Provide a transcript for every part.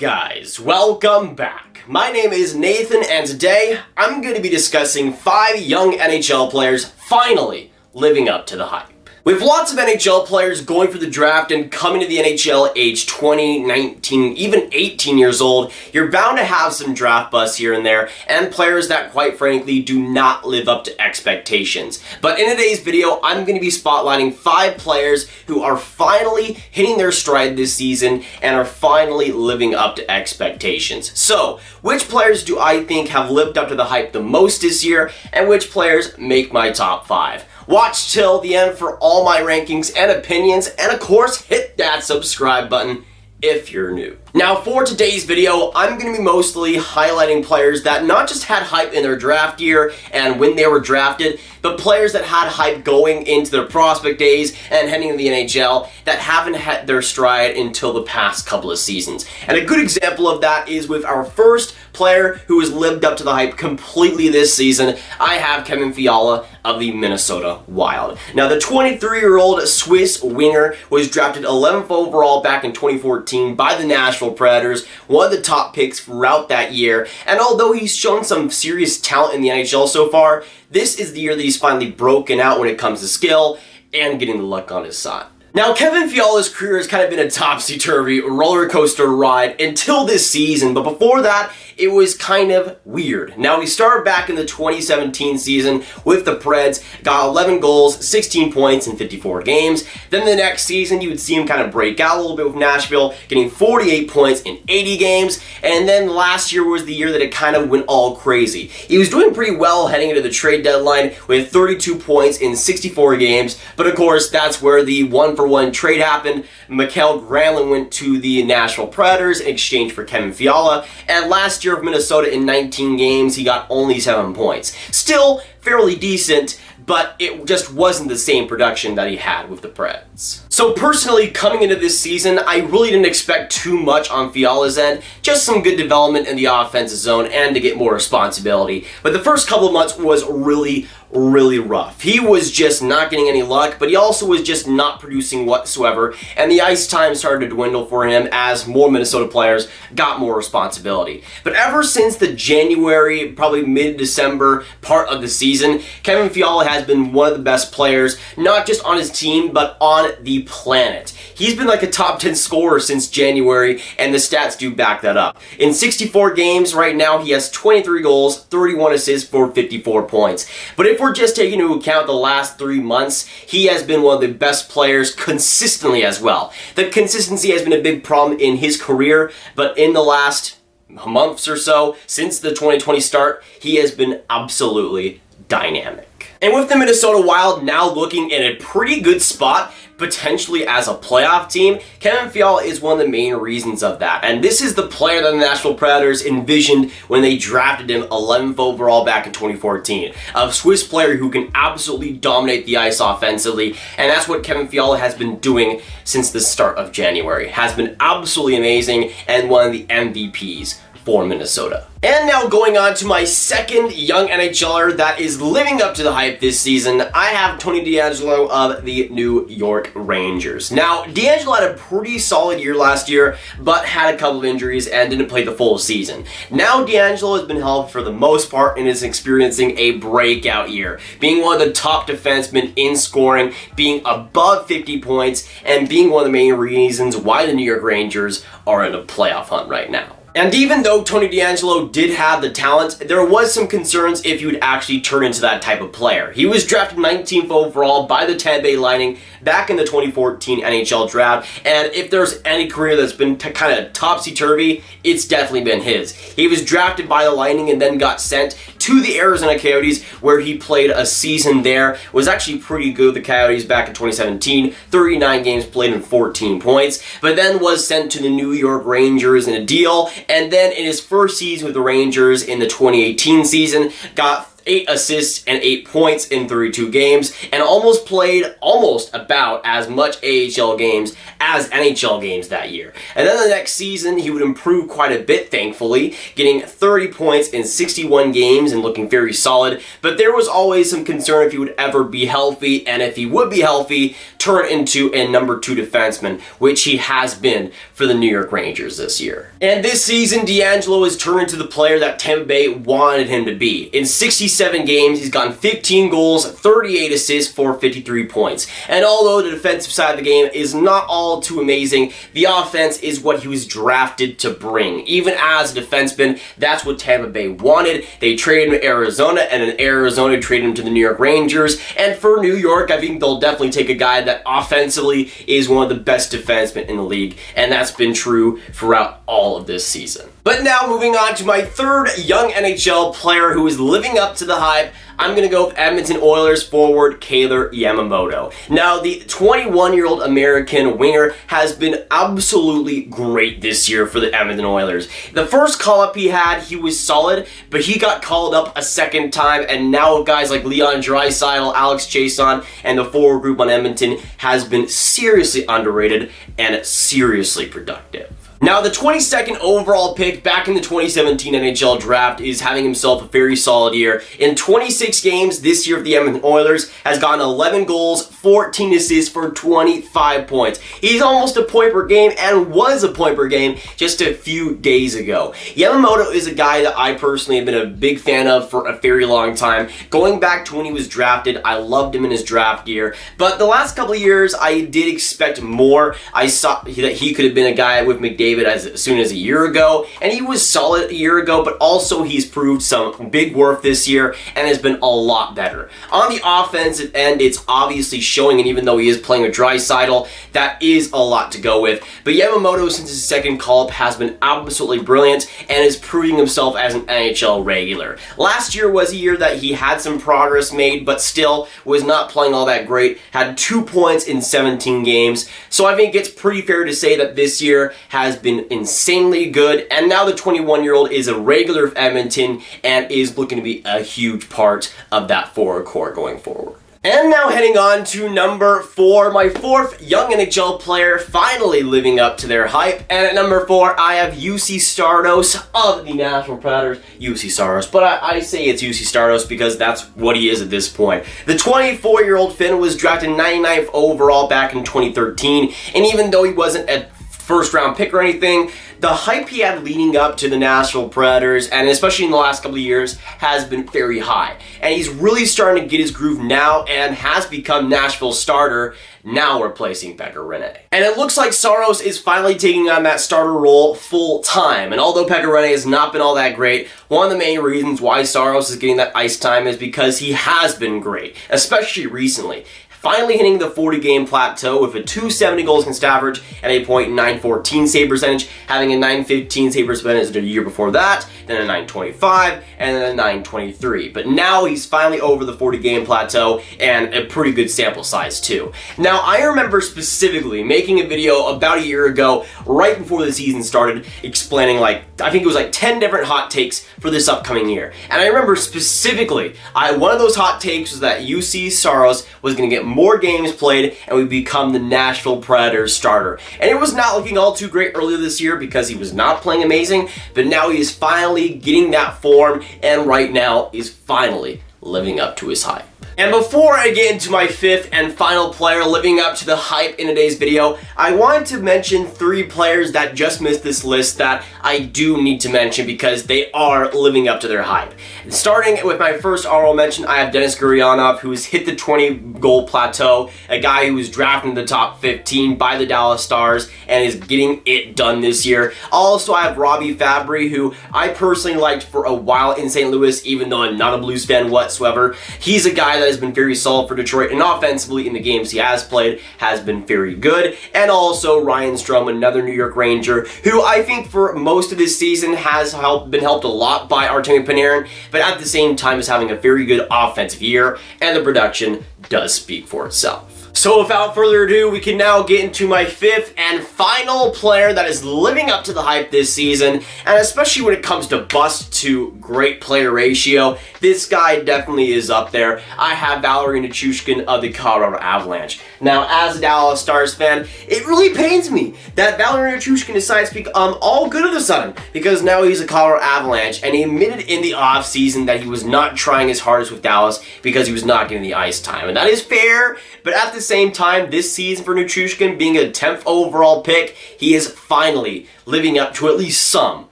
guys, welcome back. My name is Nathan and today I'm going to be discussing 5 young NHL players finally living up to the hype. With lots of NHL players going for the draft and coming to the NHL age 20, 19, even 18 years old, you're bound to have some draft busts here and there, and players that quite frankly do not live up to expectations. But in today's video, I'm going to be spotlighting 5 players who are finally hitting their stride this season and are finally living up to expectations. So, which players do I think have lived up to the hype the most this year, and which players make my top 5? Watch till the end for all my rankings and opinions, and of course, hit that subscribe button if you're new. Now for today's video, I'm going to be mostly highlighting players that not just had hype in their draft year and when they were drafted, but players that had hype going into their prospect days and heading to the NHL that haven't had their stride until the past couple of seasons. And a good example of that is with our first player who has lived up to the hype completely this season. I have Kevin Fiala of the Minnesota Wild. Now the 23-year-old Swiss winger was drafted 11th overall back in 2014 by the Nashville Predators, one of the top picks throughout that year, and although he's shown some serious talent in the NHL so far, this is the year that he's finally broken out when it comes to skill and getting the luck on his side. Now, Kevin Fiala's career has kind of been a topsy-turvy roller coaster ride until this season, but before that, it was kind of weird. Now, he started back in the 2017 season with the Preds, got 11 goals, 16 points in 54 games. Then the next season, you would see him kind of break out a little bit with Nashville, getting 48 points in 80 games. And then last year was the year that it kind of went all crazy. He was doing pretty well heading into the trade deadline with 32 points in 64 games. But of course, that's where the one-for-one trade happened. Mikael Granlund went to the Nashville Predators in exchange for Kevin Fiala. And last year of Minnesota in 19 games, he got only 7 points. Still fairly decent, but it just wasn't the same production that he had with the Preds. So personally, coming into this season, I really didn't expect too much on Fiala's end, just some good development in the offensive zone and to get more responsibility. But the first couple of months was really rough. He was just not getting any luck, but he also was just not producing whatsoever, and the ice time started to dwindle for him as more Minnesota players got more responsibility. But ever since the January, probably mid-December part of the season, Kevin Fiala has been one of the best players, not just on his team, but on the planet. He's been like a top 10 scorer since January, and the stats do back that up. In 64 games right now, he has 23 goals, 31 assists for 54 points. But if we're just taking into account the last 3 months, he has been one of the best players consistently as well. The consistency has been a big problem in his career, but in the last months or so, since the 2020 start, he has been absolutely dynamic. And with the Minnesota Wild now looking in a pretty good spot, potentially as a playoff team, Kevin Fiala is one of the main reasons of that. And this is the player that the Nashville Predators envisioned when they drafted him 11th overall back in 2014. A Swiss player who can absolutely dominate the ice offensively, and that's what Kevin Fiala has been doing since the start of January. Has been absolutely amazing and one of the MVPs for Minnesota. And now going on to my second young NHLer that is living up to the hype this season, I have Tony DeAngelo of the New York Rangers. Now, DeAngelo had a pretty solid year last year, but had a couple of injuries and didn't play the full season. Now DeAngelo has been healthy for the most part and is experiencing a breakout year, being one of the top defensemen in scoring, being above 50 points, and being one of the main reasons why the New York Rangers are in a playoff hunt right now. And even though Tony DeAngelo did have the talent, there was some concerns if he would actually turn into that type of player. He was drafted 19th overall by the Tampa Bay Lightning back in the 2014 NHL draft, and if there's any career that's been kind of topsy-turvy, it's definitely been his. He was drafted by the Lightning and then got sent to the Arizona Coyotes, where he played a season there. Was actually pretty good with the Coyotes back in 2017, 39 games played and 14 points, but then was sent to the New York Rangers in a deal, and then in his first season with the Rangers in the 2018 season, got 8 assists and 8 points in 32 games, and almost played almost about as much AHL games as NHL games that year. And then the next season, he would improve quite a bit, thankfully, getting 30 points in 61 games and looking very solid. But there was always some concern if he would ever be healthy, and if he would be healthy, turn into a number 2 defenseman, which he has been for the New York Rangers this year. And this season, DeAngelo has turned into the player that Tampa Bay wanted him to be. In 67 games, he's gotten 15 goals, 38 assists for 53 points. And although the defensive side of the game is not all too amazing, the offense is what he was drafted to bring. Even as a defenseman, that's what Tampa Bay wanted. They traded him to Arizona, and then Arizona traded him to the New York Rangers. And for New York, I think they'll definitely take a guy that offensively is one of the best defensemen in the league, and that's been true throughout all of this season. But now moving on to my third young NHL player who is living up to the hype, I'm going to go with Edmonton Oilers forward Kailer Yamamoto. Now, the 21-year-old American winger has been absolutely great this year for the Edmonton Oilers. The first call-up he had, he was solid, but he got called up a second time, and now guys like Leon Draisaitl, Alex Chiasson, and the forward group on Edmonton has been seriously underrated and seriously productive. Now, the 22nd overall pick back in the 2017 NHL draft is having himself a very solid year. In 26 games this year, the Edmonton Oilers has gotten 11 goals, 14 assists for 25 points. He's almost a point per game and was a point per game just a few days ago. Yamamoto is a guy that I personally have been a big fan of for a very long time. Going back to when he was drafted, I loved him in his draft year. But the last couple of years, I did expect more. I saw that he could have been a guy with McDavid as soon as a year ago, and he was solid a year ago, but also he's proved some big worth this year and has been a lot better. On the offensive end, it's obviously showing, and even though he is playing with Draisaitl, that is a lot to go with. But Yamamoto, since his second call-up, has been absolutely brilliant and is proving himself as an NHL regular. Last year was a year that he had some progress made, but still was not playing all that great. Had 2 points in 17 games, so I think it's pretty fair to say that this year has been insanely good, and now the 21-year-old is a regular of Edmonton and is looking to be a huge part of that forward core going forward. And now heading on to number 4, my fourth young NHL player finally living up to their hype. And at number 4, I have Juuse Saros of the Nashville Predators. Juuse Saros, but I say it's Juuse Saros because that's what he is at this point. The 24-year-old Finn was drafted 99th overall back in 2013, and even though he wasn't a first-round pick or anything, the hype he had leading up to the Nashville Predators, and especially in the last couple of years, has been very high. And he's really starting to get his groove now and has become Nashville's starter, now replacing Pekka Rinne. And it looks like Saros is finally taking on that starter role full time. And although Pekka Rinne has not been all that great, one of the main reasons why Saros is getting that ice time is because he has been great, especially recently. Finally hitting the 40-game plateau with a .270 goals against average and a .914 save percentage, having a .915 save percentage the year before that, then a .925, and then a .923. But now he's finally over the 40-game plateau, and a pretty good sample size too. Now, I remember specifically making a video about a year ago, right before the season started, explaining I think it was 10 different hot takes for this upcoming year. And I remember specifically, one of those hot takes was that Juuse Saros was going to get more games played and would become the Nashville Predators starter. And it was not looking all too great earlier this year because he was not playing amazing, but now he is finally getting that form and right now is finally living up to his hype. And before I get into my fifth and final player living up to the hype in today's video, I wanted to mention 3 players that just missed this list that I do need to mention because they are living up to their hype. Starting with my first honorable mention, I have Denis Gurianov, who's hit the 20-goal plateau, a guy who was drafted in the top 15 by the Dallas Stars and is getting it done this year. Also, I have Robby Fabbri, who I personally liked for a while in St. Louis, even though I'm not a Blues fan whatsoever. He's a guy that has been very solid for Detroit, and offensively in the games he has played has been very good. And also Ryan Strome, another New York Ranger, who I think for most of this season has been helped a lot by Artemi Panarin, but at the same time is having a very good offensive year, and the production does speak for itself. So without further ado, we can now get into my fifth and final player that is living up to the hype this season, and especially when it comes to bust to great player ratio, this guy definitely is up there. I have Valeri Nichushkin of the Colorado Avalanche. Now, as a Dallas Stars fan, it really pains me that Valeri Nichushkin decides to become all good of a sudden, because now he's a Colorado Avalanche, and he admitted in the offseason that he was not trying his hardest with Dallas because he was not getting the ice time, and that is fair, but at the same time, this season for Nichushkin, being a 10th overall pick, he is finally living up to at least some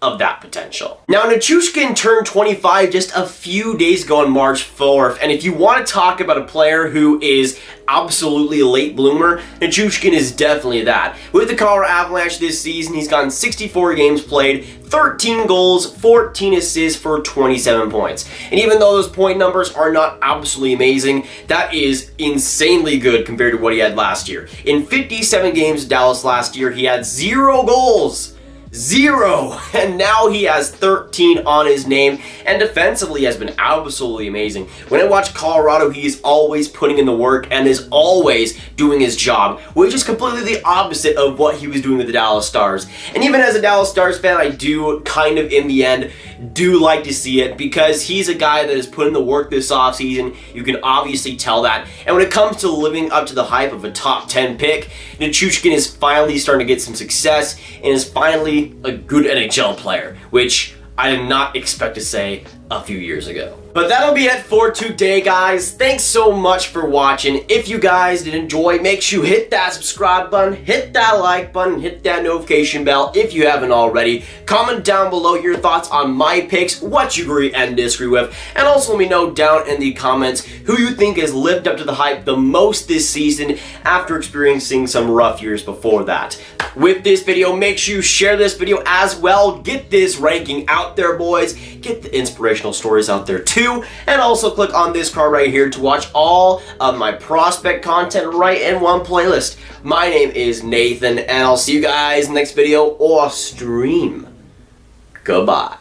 of that potential. Now, Nichushkin turned 25 just a few days ago on March 4th, and if you want to talk about a player who is absolutely a late bloomer, Nichushkin is definitely that. With the Colorado Avalanche this season, he's gotten 64 games played, 13 goals, 14 assists for 27 points. And even though those point numbers are not absolutely amazing, that is insanely good compared to what he had last year. In 57 games with Dallas last year, he had 0 goals. 0! And now he has 13 on his name, and defensively has been absolutely amazing. When I watch Colorado, he is always putting in the work and is always doing his job, which is completely the opposite of what he was doing with the Dallas Stars. And even as a Dallas Stars fan, I do kind of, in the end, do like to see it, because he's a guy that has put in the work this offseason. You can obviously tell that. And when it comes to living up to the hype of a top 10 pick, Nichushkin is finally starting to get some success and is finally a good NHL player, which I did not expect to say a few years ago. But that'll be it for today, guys. Thanks so much for watching. If you guys did enjoy, make sure you hit that subscribe button, hit that like button, hit that notification bell if you haven't already. Comment down below your thoughts on my picks, what you agree and disagree with, and also let me know down in the comments who you think has lived up to the hype the most this season after experiencing some rough years before that. With this video, make sure you share this video as well. Get this ranking out there, boys. Get the inspirational stories out there too. And also click on this card right here to watch all of my prospect content right in one playlist. My name is Nathan, and I'll see you guys in the next video or stream. Goodbye.